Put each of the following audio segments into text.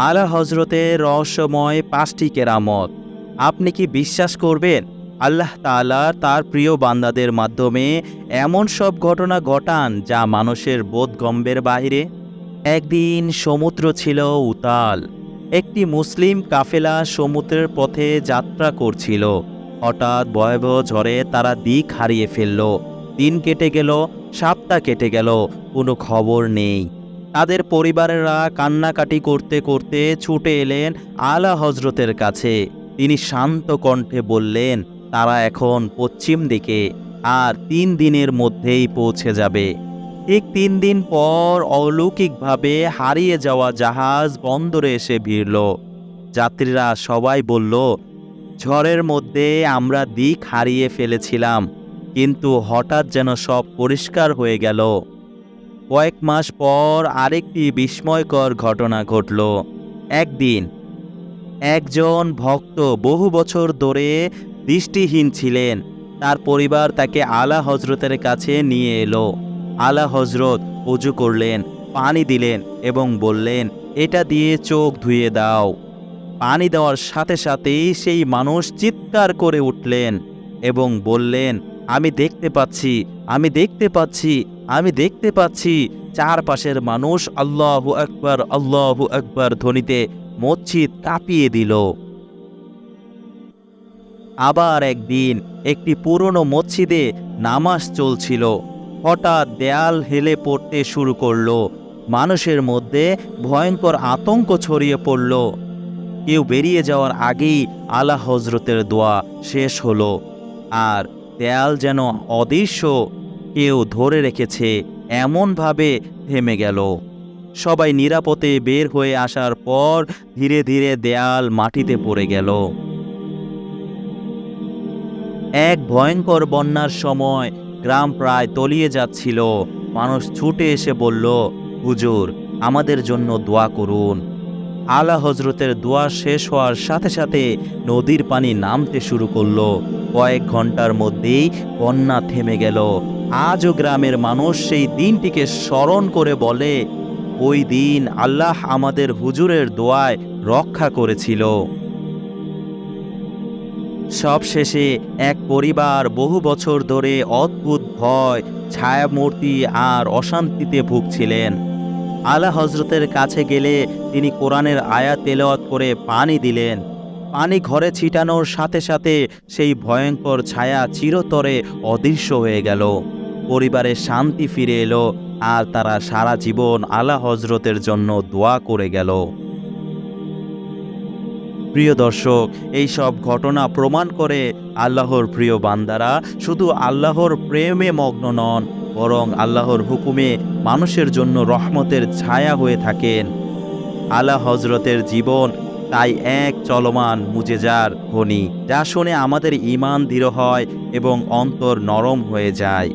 আলা হজরতের রহস্যময় ৫টি কেরামত। আপনি কি বিশ্বাস করবেন আল্লাহ তাআলা তার প্রিয় বান্দাদের মাধ্যমে এমন সব ঘটনা ঘটান যা মানুষের বোধগম্যের বাহিরে? একদিন সমুদ্র ছিল উতাল। একটি মুসলিম কাফেলা সমুদ্রের পথে যাত্রা করছিল। হঠাৎ ভয়াবহ ঝড়ে তারা দিক হারিয়ে ফেলল। দিন কেটে গেল, সপ্তাহ কেটে গেল, কোনো খবর নেই। তাদের পরিবারেরা কান্নাকাটি করতে করতে ছুটে এলেন আলা হজরতের কাছে। তিনি শান্ত কণ্ঠে বললেন, তারা এখন পশ্চিম দিকে, আর ৩ দিনের মধ্যেই পৌঁছে যাবে। ঠিক ৩ দিন পর অলৌকিকভাবে হারিয়ে যাওয়া জাহাজ বন্দরে এসে ভিড়ল। যাত্রীরা সবাই বলল, ঝড়ের মধ্যে আমরা দিক হারিয়ে ফেলেছিলাম, কিন্তু হঠাৎ যেন সব পরিষ্কার হয়ে গেল। কয়েক মাস পর আরেকটি বিস্ময়কর ঘটনা ঘটল। একদিন একজন ভক্ত বহু বছর ধরে দৃষ্টিহীন ছিলেন। তার পরিবার তাকে আলা হজরতের কাছে নিয়ে এলো। আলা হজরত ওযু করলেন, পানি দিলেন এবং বললেন, এটা দিয়ে চোখ ধুয়ে দাও। পানি দেওয়ার সাথে সাথেই সেই মানুষ চিৎকার করে উঠলেন এবং বললেন, আমি দেখতে পাচ্ছি, আমি দেখতে পাচ্ছি, আমি দেখতে পাচ্ছি। চারপাশের মানুষ আল্লাহু আকবার, আল্লাহু আকবার ধ্বনিতে মসজিদ কাঁপিয়ে দিল। আবার একদিন একটি পুরনো মসজিদে নামাজ চলছিল। হঠাৎ দেয়াল হেলে পড়তে শুরু করলো। মানুষের মধ্যে ভয়ঙ্কর আতঙ্ক ছড়িয়ে পড়ল। কেউ বেরিয়ে যাওয়ার আগেই আলা হজরতের দোয়া শেষ হলো, আর দেয়াল যেন অদৃশ্য কেউ ধরে রেখেছে এমনভাবে থেমে গেল। সবাই নিরাপদে বের হয়ে আসার পর ধীরে ধীরে দেয়াল মাটিতে পড়ে গেল। এক ভয়ঙ্কর বন্যার সময় গ্রাম প্রায় তলিয়ে যাচ্ছিল। মানুষ ছুটে এসে বলল, হুজুর, আমাদের জন্য দোয়া করুন। আলা হজরতের দোয়া শেষ হওয়ার সাথে সাথে নদীর পানি নামতে শুরু করলো। কয়েক ঘন্টার মধ্যেই বন্যা থেমে গেল। আজও গ্রামের মানুষ সেই দিনটিকে স্মরণ করে বলে, ওই দিন আল্লাহ আমাদের হুজুরের দোয়ায় রক্ষা করেছিল। সবশেষে এক পরিবার বহু বছর ধরে অদ্ভুত ভয়, ছায়ামূর্তি আর অশান্তিতে ভুগছিলেন। আলা হজরতের কাছে গেলে তিনি কোরআনের আয়াত তেলাওয়াত করে পানি দিলেন। পানি ঘরে ছিটানোর সাথে সাথে সেই ভয়ঙ্কর ছায়া চিরতরে অদৃশ্য হয়ে গেল। পরিবারে শান্তি ফিরে এলো, আর তারা সারা জীবন আলা হজরতের জন্য দোয়া করে গেল। প্রিয় দর্শক, এই সব ঘটনা প্রমাণ করে আল্লাহর প্রিয় বান্দারা শুধু আল্লাহর প্রেমে মগ্ন নন, বরং আল্লাহর হুকুমে মানুষের জন্য রহমতের ছায়া হয়ে থাকেন। আলা হজরতের জীবন তাই এক চলমান মুজেজার খনি, যা শুনে আমাদের ঈমান দৃঢ় হয় এবং অন্তর নরম হয়ে যায়।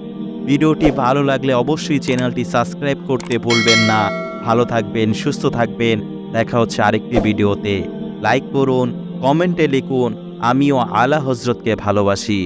ভিডিওটি ভালো লাগলে অবশ্যই চ্যানেলটি সাবস্ক্রাইব করতে ভুলবেন না। ভালো থাকবেন, সুস্থ থাকবেন। দেখা হচ্ছে আরেকটি ভিডিওতে। লাইক করুন, কমেন্টে লিখুন, আমিও আলা হজরতকে ভালোবাসি।